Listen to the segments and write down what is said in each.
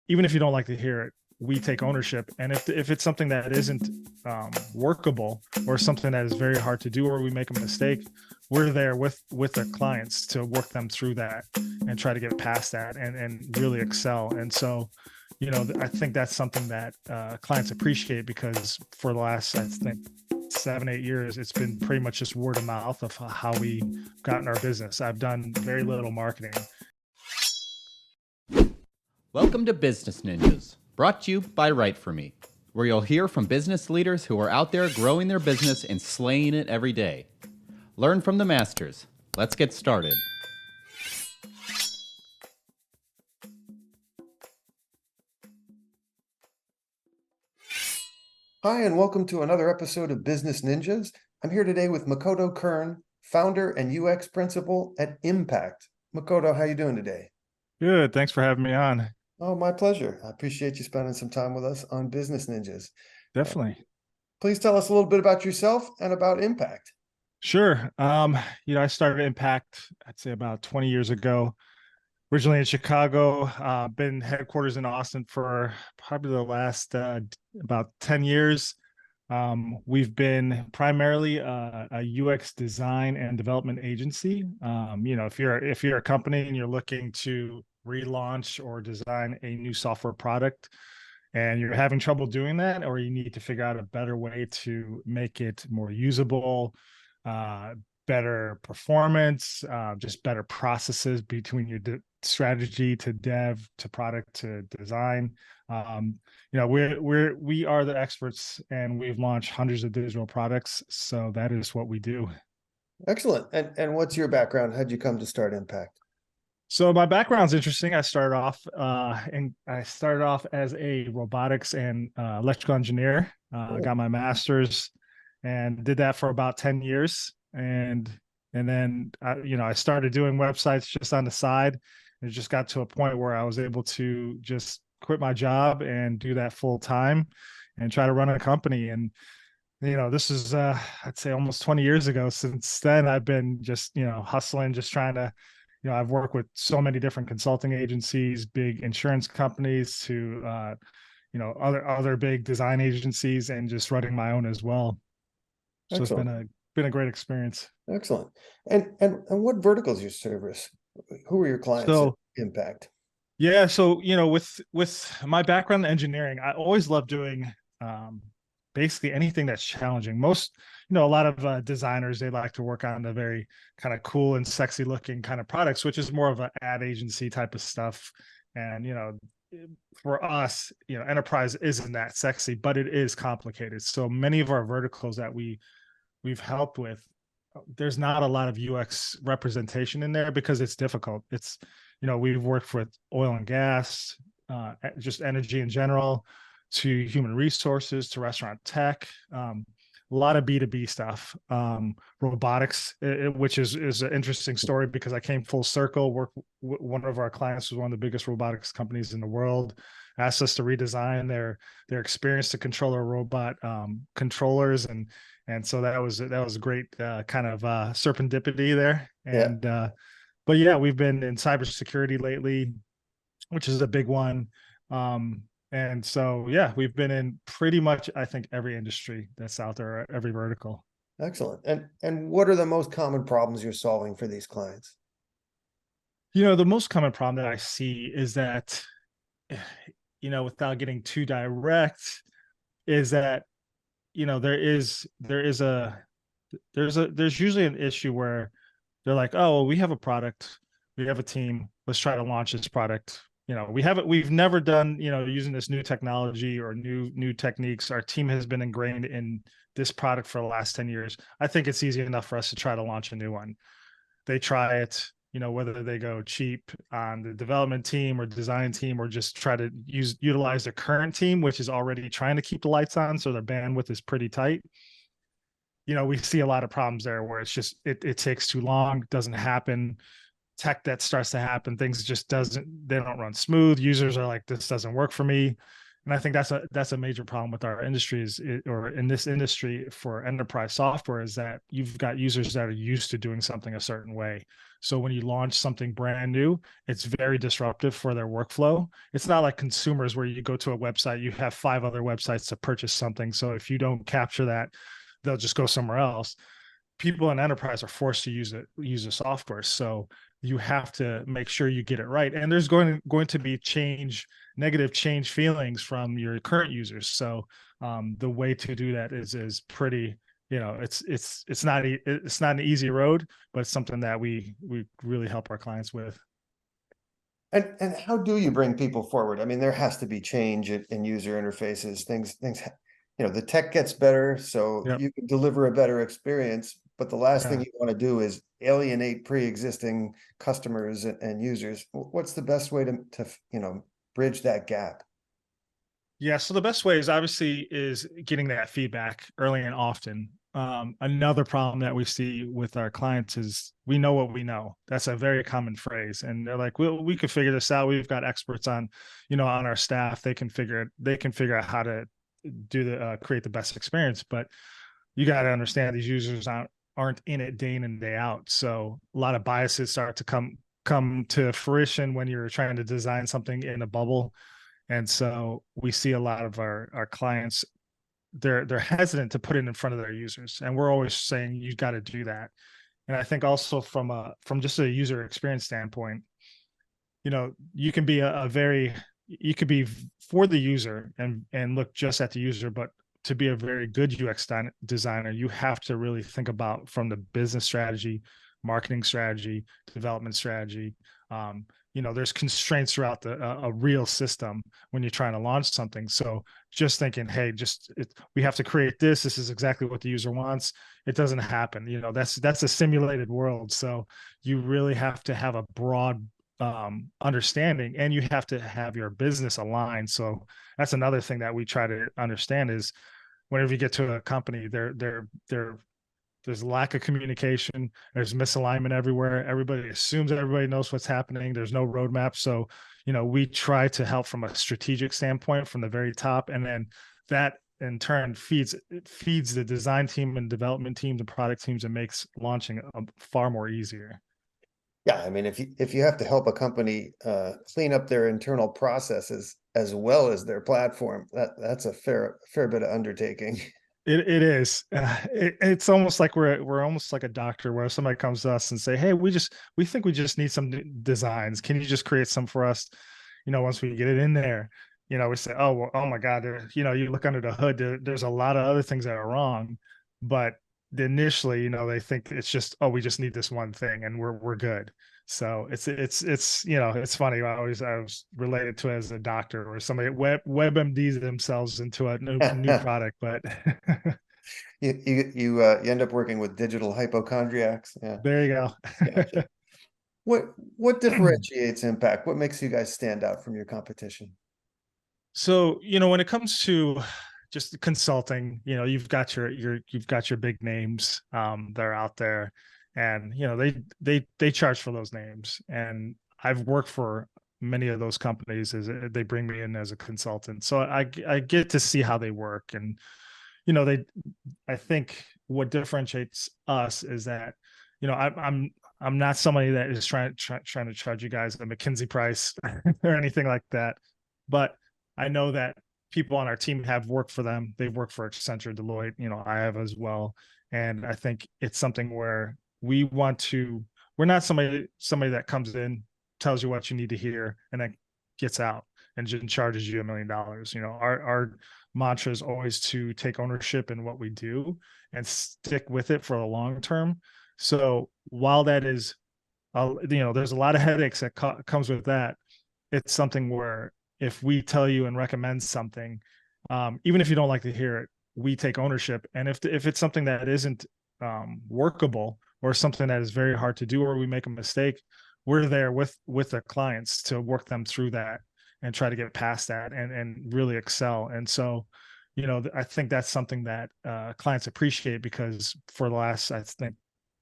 even if you don't like to hear it, we take ownership. And if it's something that isn't workable, or something that is very hard to do, or we make a mistake, we're there with the clients to work them through that and try to get past that and really excel. And so, I think that's something that clients appreciate, because for the last, I think, 7, 8 years, it's been pretty much just word of mouth of how we gotten our business. I've done very little marketing. Welcome to Business Ninjas, brought to you by WriteForMe, where you'll hear from business leaders who are out there growing their business and slaying it every day. Learn from the masters. Let's get started. Hi, and welcome to another episode of Business Ninjas. I'm here today with Makoto Kern, founder and UX principal at Impact. Makoto, how are you doing today? Good. Thanks for having me on. Oh, my pleasure. I appreciate you spending some time with us on Business Ninjas. Definitely. Please tell us a little bit about yourself and about Impact. Sure. I started Impact, I'd say about 20 years ago, originally in Chicago, been headquarters in Austin for probably the last about 10 years. We've been primarily a UX design and development agency. If you're a company and you're looking to relaunch or design a new software product and you're having trouble doing that, or you need to figure out a better way to make it more usable, better performance, just better processes between your strategy to dev to product to design. We are the experts, and we've launched hundreds of digital products. So that is what we do. Excellent. And what's your background? How'd you come to start Impact? So my background's interesting. I started off as a robotics and electrical engineer. Got my master's and did that for about 10 years. And then I started doing websites just on the side. It just got to a point where I was able to just quit my job and do that full time and try to run a company. And this is I'd say almost 20 years ago. Since then, I've been just hustling, just trying to. I've worked with so many different consulting agencies, big insurance companies, to other big design agencies, and just running my own as well. So Excellent. It's been a great experience. Excellent. And what verticals your service? Who are your clients at Impact? Yeah, so with my background in engineering, I always love doing basically anything that's challenging. A lot of designers, they like to work on the very kind of cool and sexy looking kind of products, which is more of an ad agency type of stuff. And for us, enterprise isn't that sexy, but it is complicated. So many of our verticals that we've helped with, there's not a lot of UX representation in there because it's difficult. We've worked with oil and gas, just energy in general, to human resources, to restaurant tech, a lot of B2B stuff, robotics, which is an interesting story because I came full circle. One of our clients was one of the biggest robotics companies in the world, asked us to redesign their experience to control our robot controllers. And so that was a great kind of serendipity there. And but yeah, we've been in cybersecurity lately, which is a big one. And so, yeah, we've been in pretty much, I think, every industry that's out there, every vertical. Excellent. And what are the most common problems you're solving for these clients? The most common problem that I see is that, without getting too direct, is that, there's usually an issue where they're like, oh, well, we have a product, we have a team, let's try to launch this product. We've never done, using this new technology or new techniques. Our team has been ingrained in this product for the last 10 years. I think it's easy enough for us to try to launch a new one. They try it, whether they go cheap on the development team or design team, or just try to utilize the current team, which is already trying to keep the lights on. So their bandwidth is pretty tight. We see a lot of problems there where it's just, it takes too long, doesn't happen. Tech that starts to happen, things just they don't run smooth. Users are like, this doesn't work for me. And I think that's a major problem with our industries, or in this industry for enterprise software, is that you've got users that are used to doing something a certain way. So when you launch something brand new, it's very disruptive for their workflow. It's not like consumers where you go to a website, you have 5 other websites to purchase something. So if you don't capture that, they'll just go somewhere else. People in enterprise are forced to use the software. So you have to make sure you get it right. And there's going to be negative change feelings from your current users. So the way to do that is pretty, it's not an easy road, but it's something that we really help our clients with. And how do you bring people forward? I mean, there has to be change in user interfaces. Things, the tech gets better, so Yep. you can deliver a better experience. But the last thing Yeah. you want to do is alienate pre-existing customers and users. What's the best way to bridge that gap? Yeah, so the best way is getting that feedback early and often. Another problem that we see with our clients is we know what we know. That's a very common phrase, and they're like, "Well, we could figure this out. We've got experts on our staff. They can figure out how to create the best experience." But you got to understand these users aren't in it day in and day out. So a lot of biases start to come to fruition when you're trying to design something in a bubble. And so we see a lot of our clients, they're hesitant to put it in front of their users. And we're always saying you got to do that. And I think also from just a user experience standpoint, you can be you could be for the user and look just at the user, but to be a very good UX designer, you have to really think about from the business strategy, marketing strategy, development strategy. There's constraints throughout a real system when you're trying to launch something. So just thinking, hey, we have to create this. This is exactly what the user wants. It doesn't happen. That's a simulated world. So you really have to have a broad understanding, and you have to have your business aligned. So that's another thing that we try to understand is whenever you get to a company, there's lack of communication, there's misalignment everywhere, everybody assumes everybody knows what's happening, there's no roadmap. So we try to help from a strategic standpoint from the very top, and then that in turn feeds the design team and development team, the product teams, and makes launching far more easier. Yeah, I mean, if you have to help a company clean up their internal processes as well as their platform, that's a fair bit of undertaking. It is. It's almost like we're almost like a doctor where somebody comes to us and say, "Hey, we think we just need some designs. Can you just create some for us?" Once we get it in there, we say, "Oh, well, oh my God!" You look under the hood. There's a lot of other things that are wrong, but initially, they think it's just, "Oh, we just need this one thing, and we're good." So it's funny. I was related to it as a doctor, or somebody WebMDs themselves into a new product, but You end up working with digital hypochondriacs. Yeah. there you go. Gotcha. What differentiates Impact? What makes you guys stand out from your competition? So, when it comes to just consulting, you've got your big names that are out there, and they charge for those names. And I've worked for many of those companies as they bring me in as a consultant. So I get to see how they work. And I think what differentiates us is that, I'm not somebody that is trying to charge you guys a McKinsey price or anything like that. But I know that people on our team have worked for them. They've worked for Accenture, Deloitte, I have as well. And I think it's something where we're not somebody that comes in, tells you what you need to hear, and then gets out and just charges you $1 million. Our mantra is always to take ownership in what we do and stick with it for the long term. So while that is, there's a lot of headaches that comes with that. It's something where if we tell you and recommend something, even if you don't like to hear it, we take ownership. And if it's something that isn't workable, or something that is very hard to do, or we make a mistake, we're there with the clients to work them through that and try to get past that and really excel. And so, I think that's something that clients appreciate, because for the last, I think,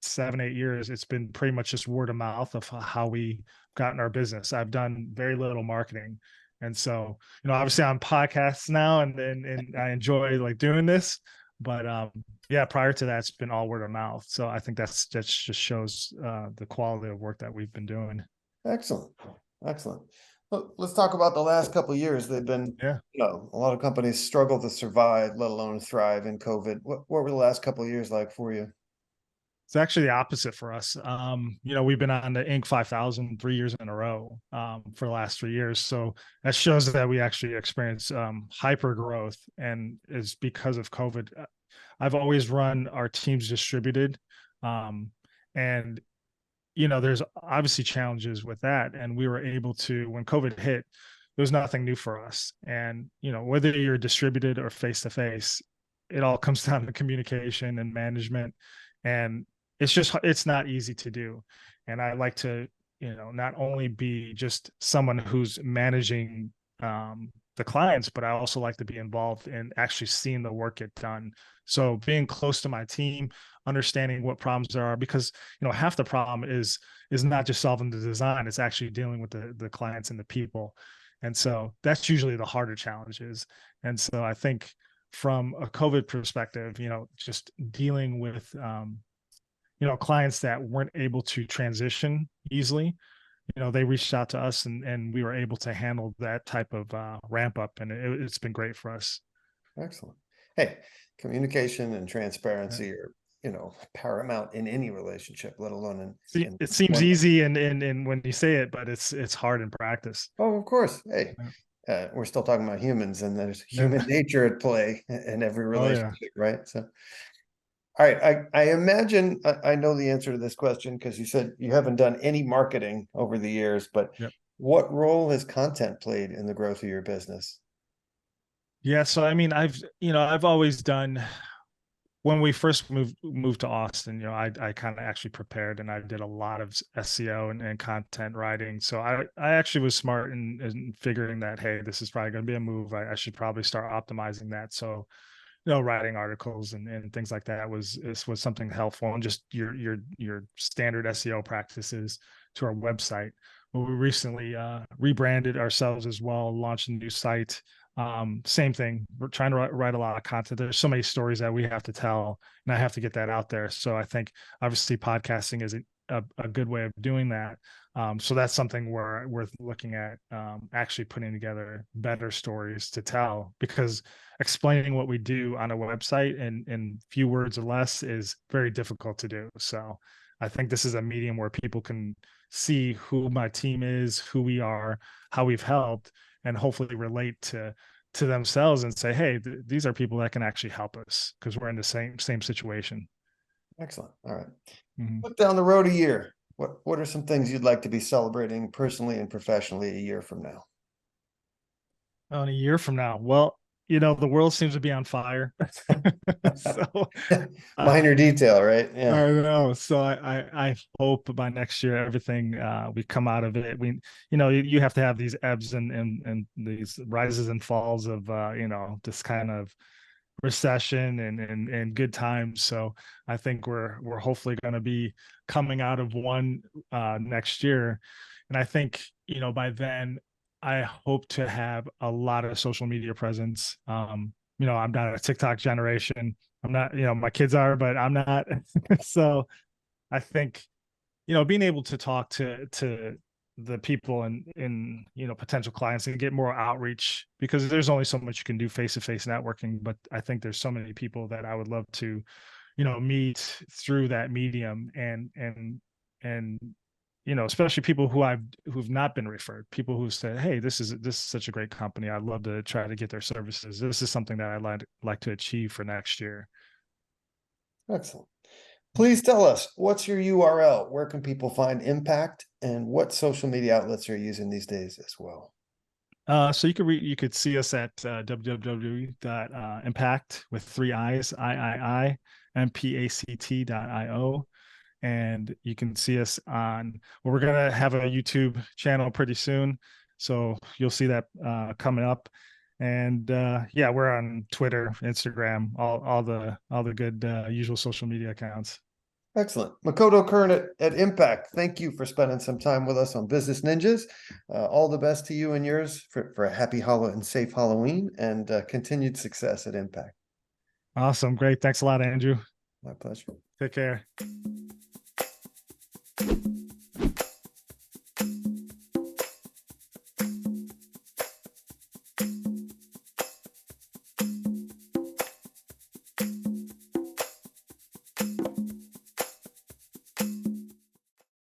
7-8 years, it's been pretty much just word of mouth of how we gotten our business. I've done very little marketing. And so, obviously I'm podcasts now, and I enjoy like doing this, but yeah, prior to that, it's been all word of mouth. So I think that just shows the quality of work that we've been doing. Excellent. Excellent. Well, let's talk about the last couple of years. They've been, Yeah. a lot of companies struggle to survive, let alone thrive in COVID. What were the last couple of years like for you? It's actually the opposite for us. We've been on the Inc. 5000 3 years in a row for the last 3 years. So that shows that we actually experience hyper growth, and is because of COVID. I've always run our teams distributed. And there's obviously challenges with that. And we were able to, when COVID hit, there was nothing new for us. And, whether you're distributed or face to face, it all comes down to communication and management. And it's not easy to do. And I like to, not only be just someone who's managing the clients, but I also like to be involved in actually seeing the work get done. So being close to my team, understanding what problems there are, because half the problem is not just solving the design, it's actually dealing with the clients and the people. And so that's usually the harder challenges. And so I think from a COVID perspective, just dealing with clients that weren't able to transition easily, they reached out to us, and we were able to handle that type of ramp up, and it's been great for us. Excellent. Hey, communication and Yeah. transparency are, paramount in any relationship, let alone in It seems one. easy and when you say it, but it's hard in practice. Oh, of course. Hey, Yeah. we're still talking about humans, and there's Yeah. human nature at play in every Oh yeah. relationship, right? So, all right, I imagine I know the answer to this question because you said you haven't done any marketing over the years, but Yep. what role has content played in the growth of your business? Yeah. So I mean, I've always done, when we first moved to Austin, I kind of actually prepared, and I did a lot of SEO and content writing. So I actually was smart in figuring that, hey, this is probably going to be a move. I should probably start optimizing that. So, writing articles and things like that was something helpful, and just your standard SEO practices to our website. But we recently rebranded ourselves as well, launched a new site. Same thing. We're trying to write a lot of content. There's so many stories that we have to tell, and I have to get that out there. So I think obviously podcasting is a good way of doing that. So that's something we're looking at, actually putting together better stories to tell, because explaining what we do on a website in few words or less is very difficult to do. So I think this is a medium where people can see who my team is, who we are, how we've helped, and hopefully relate to themselves and say, hey, these are people that can actually help us because we're in the same situation. Excellent. All right. Mhm. Look down the road a year. What are some things you'd like to be celebrating personally and professionally a year from now? In a year from now, well, the world seems to be on fire. So Minor detail, right? Yeah. I know. So I hope by next year everything, we come out of it. You have to have these ebbs and these rises and falls of this kind of recession and good times. So I think we're hopefully going to be coming out of one next year, and I think by then I hope to have a lot of social media presence. I'm not a TikTok generation. I'm not, my kids are, but I'm not. So I think, being able to talk to the people and potential clients and get more outreach, because there's only so much you can do face-to-face networking, but I think there's so many people that I would love to meet through that medium, and especially people who've not been referred, people who said, hey, this is such a great company, I'd love to try to get their services. This is something that I'd like to achieve for next year. Excellent. Please tell us, what's your URL? Where can people find Impact, and what social media outlets are you using these days as well? So you could see us at www.impact with three I's, IIIMPACT.io. And you can see us on, well, we're going to have a YouTube channel pretty soon. So you'll see that coming up. And yeah, we're on Twitter, Instagram, all the good usual social media accounts. Excellent. Makoto Kern at Impact, thank you for spending some time with us on Business Ninjas. All the best to you and yours for a happy and safe Halloween and continued success at Impact. Awesome. Great. Thanks a lot, Andrew. My pleasure. Take care.